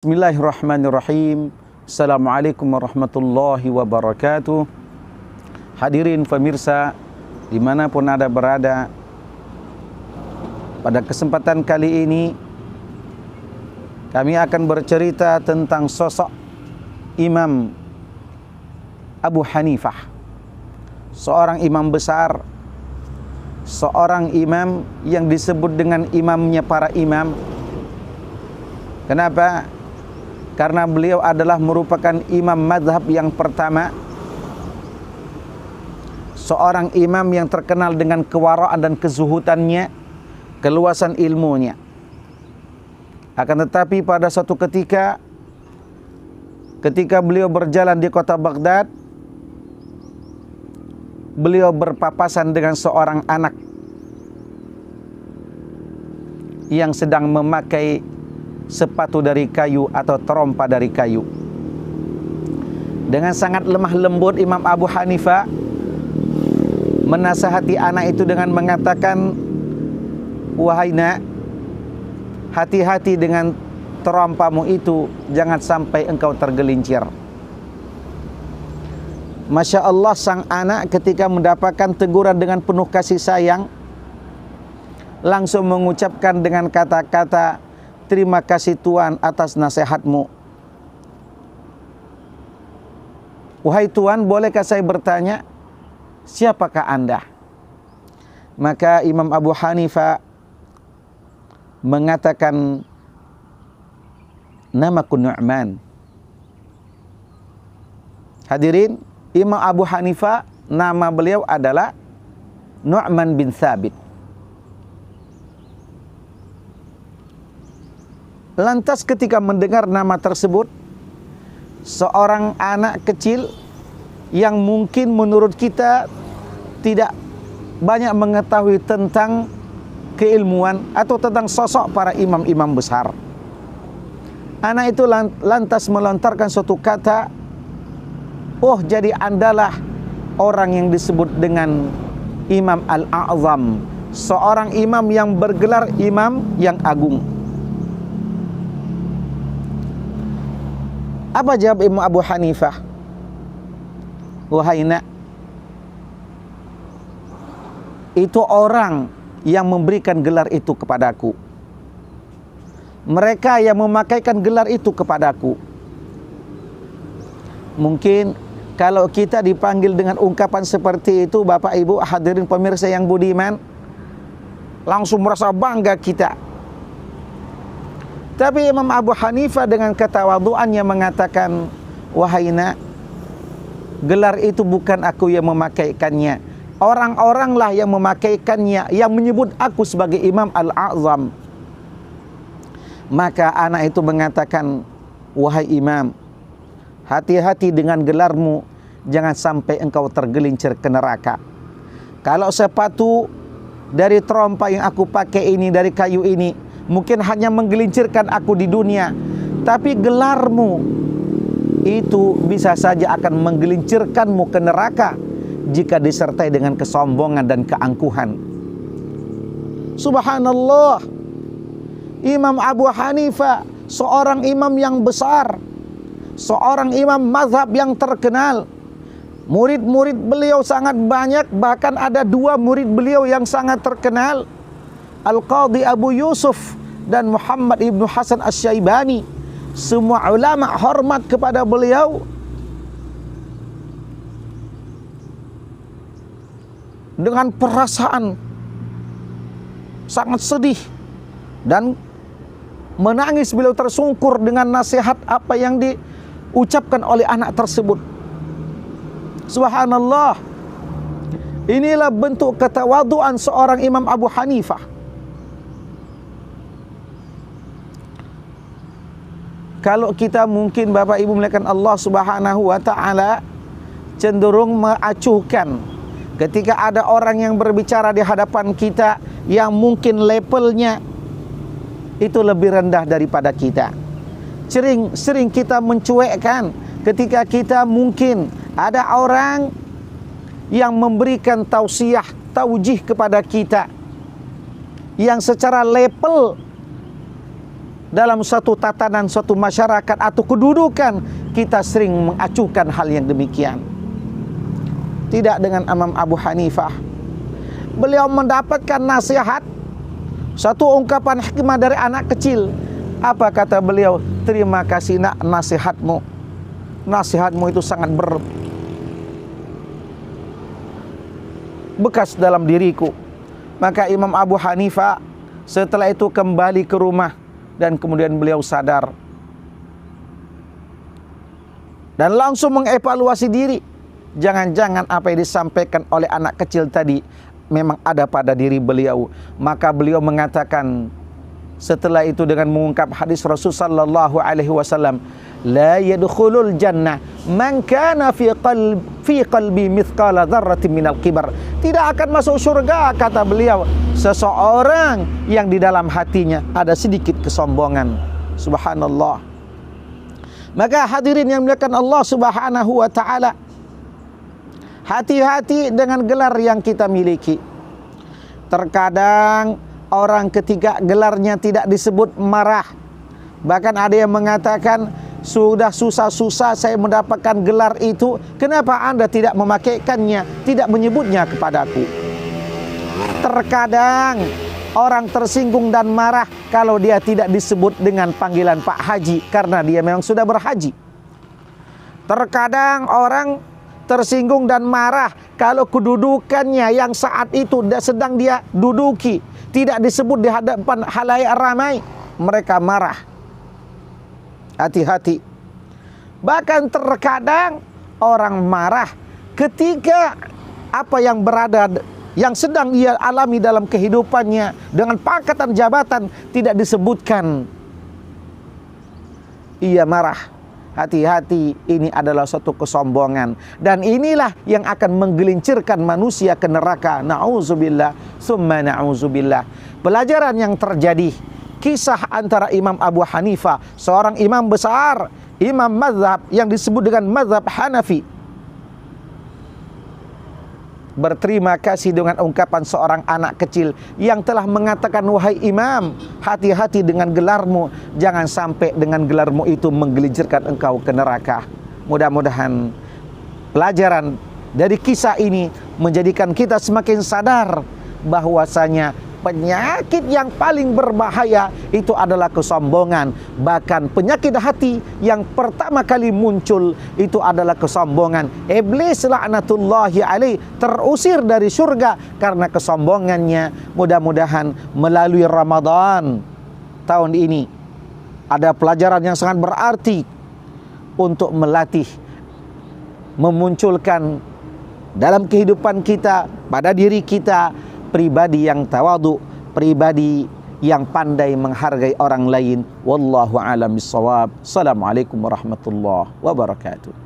Bismillahirrahmanirrahim. Assalamualaikum warahmatullahi wabarakatuh. Hadirin pemirsa dimanapun Anda berada, pada kesempatan kali ini kami akan bercerita tentang sosok Imam Abu Hanifah, seorang imam besar, seorang imam yang disebut dengan imamnya para imam. Kenapa? Karena beliau adalah merupakan imam mazhab yang pertama, seorang imam yang terkenal dengan kewaraan dan kezuhudannya, keluasan ilmunya. Akan tetapi pada suatu ketika beliau berjalan di kota Baghdad, beliau berpapasan dengan seorang anak yang sedang memakai sepatu dari kayu atau terompa dari kayu. Dengan sangat lemah lembut Imam Abu Hanifah menasihati anak itu dengan mengatakan, "Wahai nak, hati-hati dengan terompamu itu, jangan sampai engkau tergelincir." Masya Allah, sang anak ketika mendapatkan teguran dengan penuh kasih sayang, langsung mengucapkan dengan kata-kata, "Terima kasih Tuan atas nasihatmu." "Wahai Tuan, bolehkah saya bertanya, siapakah Anda?" Maka Imam Abu Hanifah mengatakan, "Namaku Nu'man." Hadirin, Imam Abu Hanifah nama beliau adalah Nu'man bin Thabit. Lantas ketika mendengar nama tersebut, seorang anak kecil yang mungkin menurut kita tidak banyak mengetahui tentang keilmuan atau tentang sosok para imam-imam besar, anak itu lantas melontarkan suatu kata, "Oh, jadi andalah orang yang disebut dengan Imam Al-A'zam, seorang imam yang bergelar imam yang agung." Apa jawab Imam Abu Hanifah? "Wahai nak, itu orang yang memberikan gelar itu kepadaku. Mereka yang memakaikan gelar itu kepadaku." Mungkin kalau kita dipanggil dengan ungkapan seperti itu, Bapak Ibu hadirin pemirsa yang budiman, langsung merasa bangga kita. Tapi Imam Abu Hanifah dengan ketawaduannya mengatakan, "Wahai nak, gelar itu bukan aku yang memakaikannya. Orang-oranglah yang memakaikannya, yang menyebut aku sebagai Imam Al-A'zam." Maka anak itu mengatakan, "Wahai imam, hati-hati dengan gelarmu, jangan sampai engkau tergelincir ke neraka. Kalau sepatu dari terompa yang aku pakai ini, dari kayu ini, mungkin hanya menggelincirkan aku di dunia, tapi gelarmu itu bisa saja akan menggelincirkanmu ke neraka jika disertai dengan kesombongan dan keangkuhan." Subhanallah, Imam Abu Hanifah seorang imam yang besar, seorang imam mazhab yang terkenal. Murid-murid beliau sangat banyak, bahkan ada dua murid beliau yang sangat terkenal, Al-Qadhi Abu Yusuf dan Muhammad ibnu Hasan Asy-Syaibani. Semua ulama hormat kepada beliau. Dengan perasaan sangat sedih dan menangis, beliau tersungkur dengan nasihat apa yang diucapkan oleh anak tersebut. Subhanallah, inilah bentuk ketawaduan seorang Imam Abu Hanifah. Kalau kita mungkin Bapak Ibu melihat Allah Subhanahu wa taala cenderung mengacuhkan ketika ada orang yang berbicara di hadapan kita yang mungkin levelnya itu lebih rendah daripada kita. Sering kita mencuekkan ketika kita mungkin ada orang yang memberikan tausiah, taujih kepada kita yang secara level dalam suatu tatanan, suatu masyarakat atau kedudukan, kita sering mengacuhkan hal yang demikian. Tidak dengan Imam Abu Hanifah. Beliau mendapatkan nasihat, satu ungkapan hikmah dari anak kecil. Apa kata beliau? Terima kasih nak nasihatmu. Nasihatmu itu sangat berbekas dalam diriku. Maka Imam Abu Hanifah setelah itu kembali ke rumah dan kemudian beliau sadar dan langsung mengevaluasi diri. Jangan-jangan apa yang disampaikan oleh anak kecil tadi memang ada pada diri beliau. Maka beliau mengatakan setelah itu dengan mengungkap hadis Rasul sallallahu alaihi wasallam, la yadkhulul jannah man kana fi qalbi mithqala dzarratin minal kibar. Tidak akan masuk surga, kata beliau, seseorang yang di dalam hatinya ada sedikit kesombongan. Subhanallah. Maka hadirin yang dimuliakan Allah Subhanahu wa taala, hati-hati dengan gelar yang kita miliki. Terkadang orang ketika gelarnya tidak disebut marah. Bahkan ada yang mengatakan, sudah susah-susah saya mendapatkan gelar itu, kenapa Anda tidak memakaikannya, tidak menyebutnya kepadaku? Terkadang orang tersinggung dan marah kalau dia tidak disebut dengan panggilan Pak Haji, karena dia memang sudah berhaji. Terkadang orang tersinggung dan marah kalau kedudukannya yang saat itu sedang dia duduki tidak disebut di hadapan halayak ramai, mereka marah. Hati-hati. Bahkan terkadang orang marah ketika apa yang sedang ia alami dalam kehidupannya dengan pangkatan jabatan tidak disebutkan, ia marah. Hati-hati, ini adalah suatu kesombongan, dan inilah yang akan menggelincirkan manusia ke neraka. Na'udzubillah, summa na'udzubillah. Pelajaran yang terjadi, kisah antara Imam Abu Hanifah, seorang imam besar, imam mazhab yang disebut dengan mazhab Hanafi, berterima kasih dengan ungkapan seorang anak kecil yang telah mengatakan, wahai imam, hati-hati dengan gelarmu, jangan sampai dengan gelarmu itu menggelincirkan engkau ke neraka. Mudah-mudahan pelajaran dari kisah ini menjadikan kita semakin sadar bahwasanya penyakit yang paling berbahaya itu adalah kesombongan. Bahkan penyakit hati yang pertama kali muncul itu adalah kesombongan. Iblis laknatullahi alaih terusir dari surga karena kesombongannya. Mudah-mudahan melalui Ramadan tahun ini ada pelajaran yang sangat berarti untuk melatih, memunculkan dalam kehidupan kita, pada diri kita, pribadi yang tawadhu, pribadi yang pandai menghargai orang lain. Wallahu a'lam bissawab. Assalamualaikum warahmatullahi wabarakatuh.